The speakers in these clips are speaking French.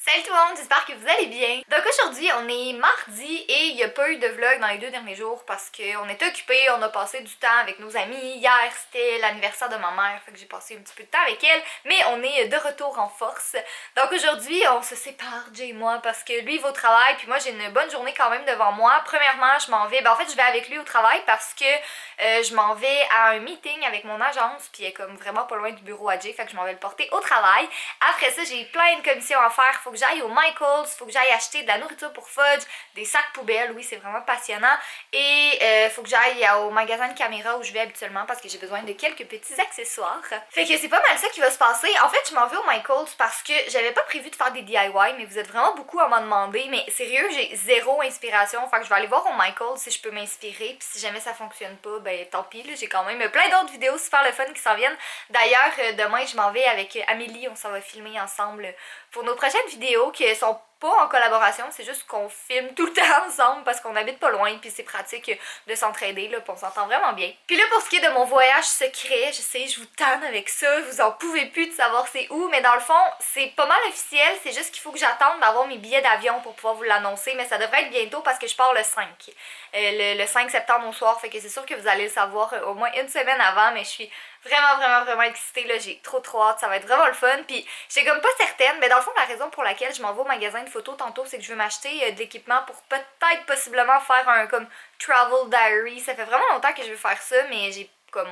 Salut tout le monde, j'espère que vous allez bien. Donc aujourd'hui, on est mardi et il n'y a pas eu de vlog dans les 2 derniers jours parce qu'on était occupés, on a passé du temps avec nos amis. Hier, c'était l'anniversaire de ma mère, fait que j'ai passé un petit peu de temps avec elle, mais on est de retour en force. Donc aujourd'hui, on se sépare, Jay et moi, parce que lui il va au travail, puis moi j'ai une bonne journée quand même devant moi. Premièrement, je m'en vais, en fait je vais avec lui au travail parce que je m'en vais à un meeting avec mon agence, puis elle est comme vraiment pas loin du bureau à Jay, fait que je m'en vais le porter au travail. Après ça, j'ai plein de commissions à faire, faut que j'aille au Michaels, faut que j'aille acheter de la nourriture pour Fudge, des sacs poubelles, oui c'est vraiment passionnant, et faut que j'aille au magasin de caméra où je vais habituellement parce que j'ai besoin de quelques petits accessoires. Fait que c'est pas mal ça qui va se passer. En fait je m'en vais au Michaels parce que j'avais pas prévu de faire des DIY, mais vous êtes vraiment beaucoup à m'en demander, mais sérieux j'ai zéro inspiration, fait que je vais aller voir au Michaels si je peux m'inspirer, puis si jamais ça fonctionne pas, ben tant pis, j'ai quand même plein d'autres vidéos super le fun qui s'en viennent. D'ailleurs demain je m'en vais avec Amélie, on s'en va filmer ensemble pour nos prochaines vidéos qui sont pas en collaboration, c'est juste qu'on filme tout le temps ensemble parce qu'on habite pas loin puis c'est pratique de s'entraider là, puis on s'entend vraiment bien. Puis là pour ce qui est de mon voyage secret, je sais je vous tanne avec ça, vous en pouvez plus de savoir c'est où, mais dans le fond c'est pas mal officiel, c'est juste qu'il faut que j'attende d'avoir mes billets d'avion pour pouvoir vous l'annoncer, mais ça devrait être bientôt parce que je pars le 5. Le 5 septembre au soir, fait que c'est sûr que vous allez le savoir au moins une semaine avant, mais je suis vraiment excitée là, j'ai trop hâte, ça va être vraiment le fun. Puis j'étais comme pas certaine, mais dans le fond la raison pour laquelle je m'en vais au magasin de photos tantôt, c'est que je veux m'acheter de l'équipement pour peut-être possiblement faire un comme travel diary. Ça fait vraiment longtemps que je veux faire ça, mais j'ai comme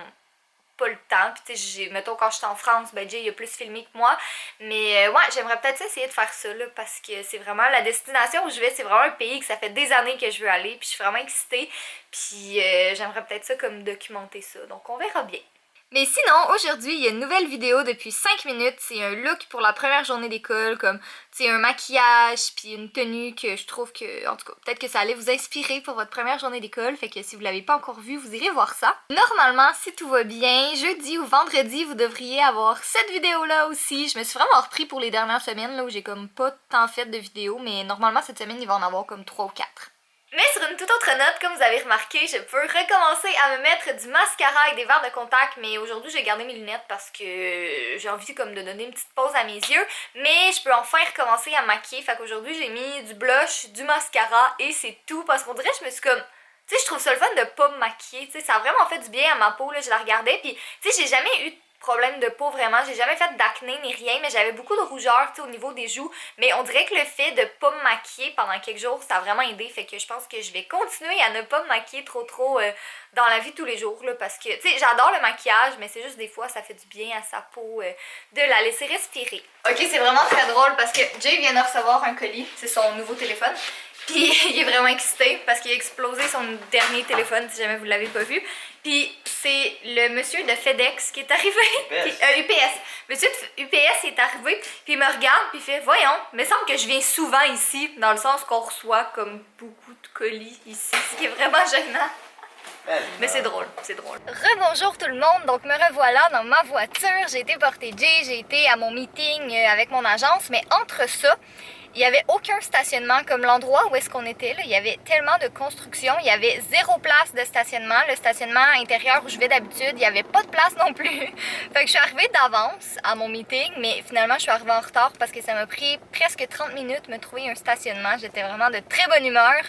pas le temps. Puis tu sais, mettons quand j'étais en France, ben Jay il a plus filmé que moi, mais ouais, j'aimerais peut-être essayer de faire ça là, parce que c'est vraiment la destination où je vais, c'est vraiment un pays que ça fait des années que je veux aller, puis je suis vraiment excitée, puis j'aimerais peut-être ça comme documenter ça, donc on verra bien. Mais sinon, aujourd'hui, il y a une nouvelle vidéo depuis 5 minutes. C'est un look pour la première journée d'école, comme, tu sais, un maquillage, puis une tenue que je trouve que, en tout cas, peut-être que ça allait vous inspirer pour votre première journée d'école. Fait que si vous l'avez pas encore vu, vous irez voir ça. Normalement, si tout va bien, jeudi ou vendredi, vous devriez avoir cette vidéo-là aussi. Je me suis vraiment repris pour les dernières semaines, là, où j'ai comme pas tant fait de vidéos, mais normalement, cette semaine, il va en avoir comme 3 ou 4. Mais sur une toute autre note, comme vous avez remarqué, je peux recommencer à me mettre du mascara et des verres de contact, mais aujourd'hui j'ai gardé mes lunettes parce que j'ai envie comme de donner une petite pause à mes yeux, mais je peux enfin recommencer à me maquiller, fait qu'aujourd'hui j'ai mis du blush, du mascara et c'est tout, parce qu'on dirait que je me suis comme... Tu sais, je trouve ça le fun de pas me maquiller, tu sais, ça a vraiment fait du bien à ma peau, là, je la regardais, puis tu sais, j'ai jamais eu problème de peau vraiment, j'ai jamais fait d'acné ni rien, mais j'avais beaucoup de rougeur, tu sais, au niveau des joues, mais on dirait que le fait de pas me maquiller pendant quelques jours, ça a vraiment aidé, fait que je pense que je vais continuer à ne pas me maquiller trop dans la vie de tous les jours, là, parce que, tu sais, j'adore le maquillage, mais c'est juste des fois, ça fait du bien à sa peau de la laisser respirer. Ok, c'est vraiment très drôle parce que Jay vient de recevoir un colis, c'est son nouveau téléphone, puis il est vraiment excité parce qu'il a explosé son dernier téléphone, si jamais vous l'avez pas vu. Puis c'est le monsieur de FedEx qui est arrivé. UPS. Monsieur de UPS est arrivé, puis il me regarde, puis il fait « Voyons, il me semble que je viens souvent ici, dans le sens qu'on reçoit comme beaucoup de colis ici, ce qui est vraiment gênant. » Mais c'est drôle, c'est drôle. Rebonjour tout le monde, donc me revoilà dans ma voiture. J'ai été porter Jay, j'ai été à mon meeting avec mon agence, mais entre ça, il n'y avait aucun stationnement, comme l'endroit où est-ce qu'on était, là, il y avait tellement de construction, il y avait 0 place de stationnement. Le stationnement intérieur où je vais d'habitude, il n'y avait pas de place non plus. Fait que je suis arrivée d'avance à mon meeting, mais finalement je suis arrivée en retard parce que ça m'a pris presque 30 minutes me trouver un stationnement. J'étais vraiment de très bonne humeur.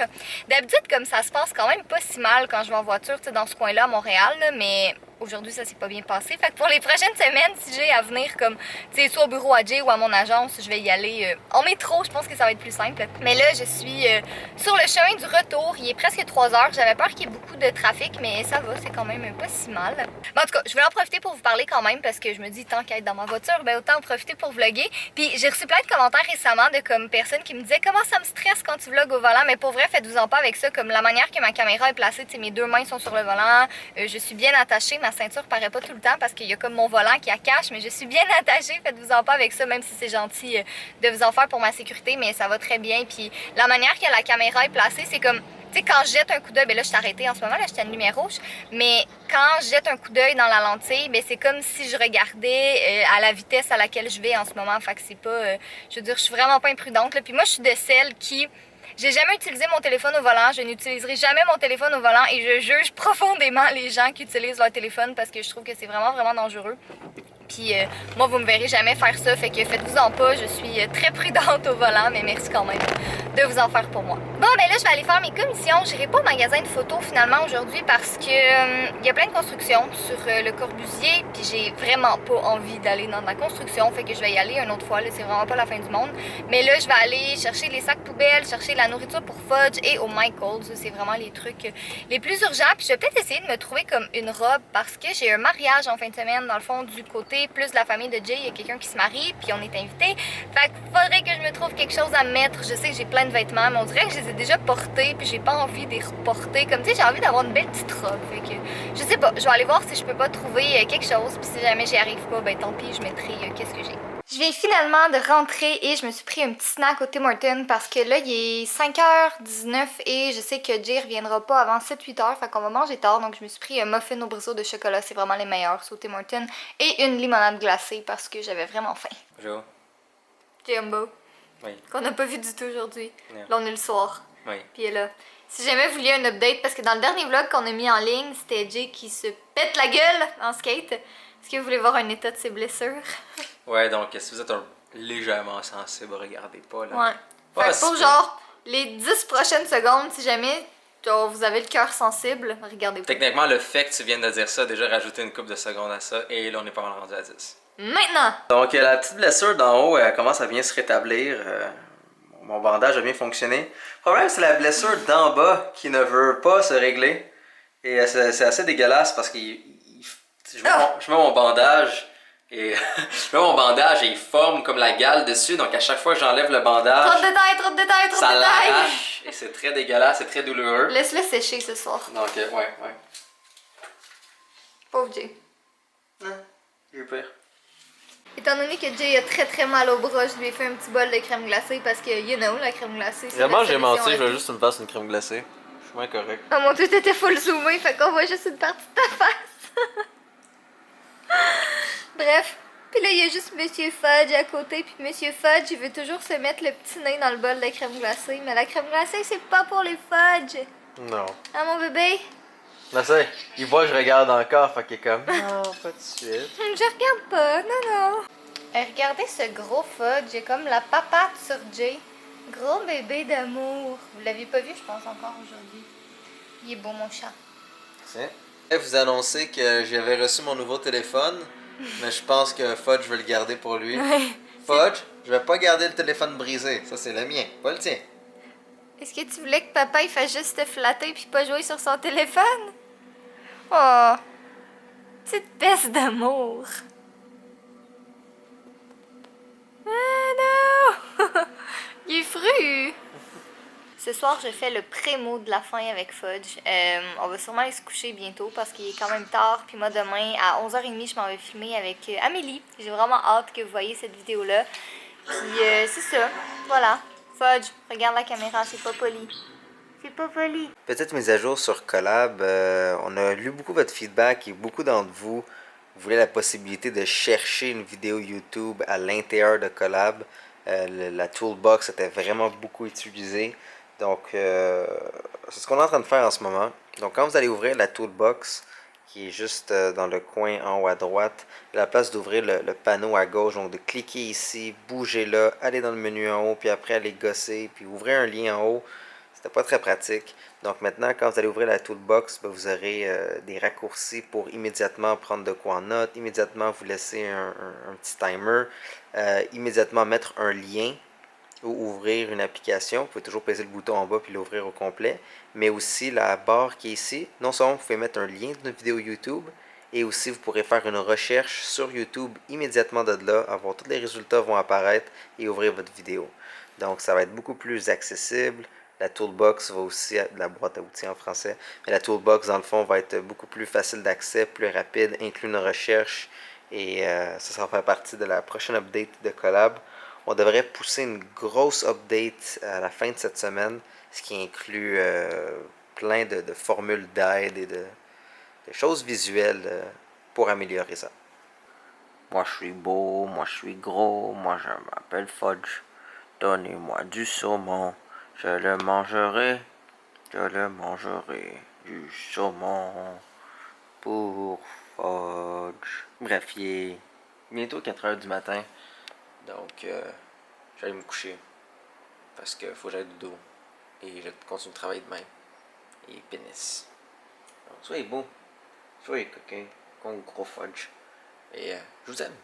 D'habitude, comme ça se passe quand même pas si mal quand je vais en voiture, tu sais, dans ce coin-là à Montréal, là, mais... Aujourd'hui, ça s'est pas bien passé. Fait que pour les prochaines semaines, si j'ai à venir comme, tu sais, soit au bureau à Jay ou à mon agence, je vais y aller en métro. Je pense que ça va être plus simple. Mais là, je suis sur le chemin du retour. Il est presque 3 heures. J'avais peur qu'il y ait beaucoup de trafic, mais ça va, c'est quand même pas si mal. Mais en tout cas, je voulais en profiter pour vous parler quand même parce que je me dis, tant qu'à être dans ma voiture, ben autant en profiter pour vlogger. Puis j'ai reçu plein de commentaires récemment de comme personnes qui me disaient comment ça me stresse quand tu vlogs au volant. Mais pour vrai, faites-vous-en pas avec ça. Comme la manière que ma caméra est placée, tu sais, mes 2 mains sont sur le volant. Je suis bien attachée. Ma ceinture paraît pas tout le temps parce qu'il y a comme mon volant qui cache, mais je suis bien attachée, faites-vous-en pas avec ça, même si c'est gentil de vous en faire pour ma sécurité, mais ça va très bien. Puis la manière que la caméra est placée, c'est comme, tu sais, quand je jette un coup d'œil, ben là je suis arrêtée en ce moment, là j'étais à une lumière rouge, mais quand je jette un coup d'œil dans la lentille, ben c'est comme si je regardais à la vitesse à laquelle je vais en ce moment, fait que c'est pas, je veux dire, je suis vraiment pas imprudente, là. Puis moi je suis de celles qui... J'ai jamais utilisé mon téléphone au volant, je n'utiliserai jamais mon téléphone au volant et je juge profondément les gens qui utilisent leur téléphone parce que je trouve que c'est vraiment dangereux. Puis moi, vous me verrez jamais faire ça, fait que faites-vous-en pas, je suis très prudente au volant, mais merci quand même de vous en faire pour moi. Bon, ben là, je vais aller faire mes commissions. J'irai pas au magasin de photos finalement aujourd'hui parce que y a plein de constructions sur le Corbusier, puis j'ai vraiment pas envie d'aller dans de la construction, fait que je vais y aller une autre fois, là, c'est vraiment pas la fin du monde. Mais là, je vais aller chercher les sacs poubelles, chercher la nourriture pour Fudge et au Michaels, c'est vraiment les trucs les plus urgents. Puis je vais peut-être essayer de me trouver comme une robe parce que j'ai un mariage en fin de semaine, dans le fond, du côté plus de la famille de Jay, il y a quelqu'un qui se marie, puis on est invité. Fait qu'il faudrait que je me trouve quelque chose à mettre. Je sais que j'ai plein de vêtements, mais on dirait que je les ai déjà portés, puis j'ai pas envie de les reporter. Comme tu sais, j'ai envie d'avoir une belle petite robe. Fait que je sais pas, je vais aller voir si je peux pas trouver quelque chose, puis si jamais j'y arrive pas, ben tant pis, je mettrai qu'est-ce que j'ai. Je viens finalement de rentrer et je me suis pris un petit snack au Tim Hortons parce que là, il est 5h19 et je sais que Jay reviendra pas avant 7-8h, fait qu'on va manger tard. Donc je me suis pris un muffin au brisseau de chocolat, c'est vraiment les meilleurs, c'est au Tim Hortons, et une limonade glacée parce que j'avais vraiment faim. Bonjour. Jumbo. Oui. Qu'on n'a pas vu du tout aujourd'hui. Non. Là, on est le soir. Oui. Puis elle est là. Si jamais vous vouliez un update, parce que dans le dernier vlog qu'on a mis en ligne, c'était Jay qui se pète la gueule en skate. Est-ce que vous voulez voir un état de ses blessures? Ouais, donc si vous êtes légèrement sensible, regardez pas là. Ouais. Fait que pour genre les 10 prochaines secondes, si jamais genre, vous avez le cœur sensible, regardez pas. Techniquement, le fait que tu viennes de dire ça a déjà rajouté une couple de secondes à ça et là on est pas mal rendu à 10. Maintenant! Donc la petite blessure d'en haut, elle commence à bien se rétablir. Mon bandage a bien fonctionné. Le problème, c'est la blessure d'en bas qui ne veut pas se régler. Et c'est assez dégueulasse parce que je mets mon bandage et je mets mon bandage et il forme comme la gale dessus. Donc à chaque fois que j'enlève le bandage, Trop de détails, trop de détails, trop de ça détails! l'arrache et c'est très dégueulasse, c'est très douloureux. Laisse-le sécher ce soir. Donc ouais. Pauvre Jay. J'ai eu peur. Étant donné que Jay a très très mal au bras, je lui ai fait un petit bol de crème glacée parce que, you know, la crème glacée, c'est Vraiment, la j'ai solution menti, à je voulais tout. juste me faire une crème glacée. Je suis moins correct. Oh mon dieu, t'étais full zoomé, fait qu'on voit juste une partie de ta face. Bref. Puis là, il y a juste Monsieur Fudge à côté, puis Monsieur Fudge, il veut toujours se mettre le petit nez dans le bol de crème glacée. Mais la crème glacée, c'est pas pour les Fudge. Non. Hein, mon bébé? Là, ça, il voit que je regarde encore, fait qu'il est comme. Non, pas de suite. Je regarde pas, non. Regardez ce gros Fudge, j'ai comme la papate sur Jay. Gros bébé d'amour. Vous l'aviez pas vu, je pense, encore aujourd'hui. Il est beau, mon chat. Tiens. Je vais vous annoncer que j'avais reçu mon nouveau téléphone, mais je pense que Fudge veut le garder pour lui. Fudge, je vais pas garder le téléphone brisé. Ça, c'est le mien, pas le tien. Est-ce que tu voulais que papa il fasse juste te flatter puis pas jouer sur son téléphone? Oh, petite baisse d'amour. Ah non! Il est fru! Ce soir, je fais le pré-mot de la fin avec Fudge. On va sûrement aller se coucher bientôt parce qu'il est quand même tard. Puis moi, demain, à 11h30, je m'en vais filmer avec Amélie. J'ai vraiment hâte que vous voyez cette vidéo-là. Puis c'est ça. Voilà. Fudge, regarde la caméra, c'est pas poli. C'est pas poli. Petite mise à jour sur Collab. On a lu beaucoup votre feedback et beaucoup d'entre vous voulaient la possibilité de chercher une vidéo YouTube à l'intérieur de Collab. La toolbox était vraiment beaucoup utilisée. Donc, c'est ce qu'on est en train de faire en ce moment. Donc, quand vous allez ouvrir la toolbox, qui est juste dans le coin en haut à droite, à la place d'ouvrir le panneau à gauche, donc de cliquer ici, bouger là, aller dans le menu en haut, puis après aller gosser, puis ouvrir un lien en haut. C'était pas très pratique. Donc maintenant, quand vous allez ouvrir la toolbox, ben, vous aurez des raccourcis pour immédiatement prendre de quoi en note, immédiatement vous laisser un petit timer, immédiatement mettre un lien ou ouvrir une application. Vous pouvez toujours peser le bouton en bas puis l'ouvrir au complet. Mais aussi la barre qui est ici, non seulement vous pouvez mettre un lien d'une vidéo YouTube, et aussi vous pourrez faire une recherche sur YouTube immédiatement de là, avoir tous les résultats vont apparaître et ouvrir votre vidéo. Donc ça va être beaucoup plus accessible. La toolbox va aussi, la boîte à outils en français, mais la toolbox dans le fond va être beaucoup plus facile d'accès, plus rapide, inclut une recherche et ça va faire partie de la prochaine update de Collab. On devrait pousser une grosse update à la fin de cette semaine, ce qui inclut plein de formules d'aide et de choses visuelles pour améliorer ça. Moi je suis beau, moi je suis gros, moi je m'appelle Fudge. Donnez-moi du saumon, je le mangerai, du saumon pour Fudge. Bref, il est bientôt 4h du matin. Donc, j'allais me coucher. Parce que faut que j'aille dodo. Et je continue de travailler demain. Et pénis. Donc, soyez beau. Soyez coquin. Comme gros fudge. Et je vous aime.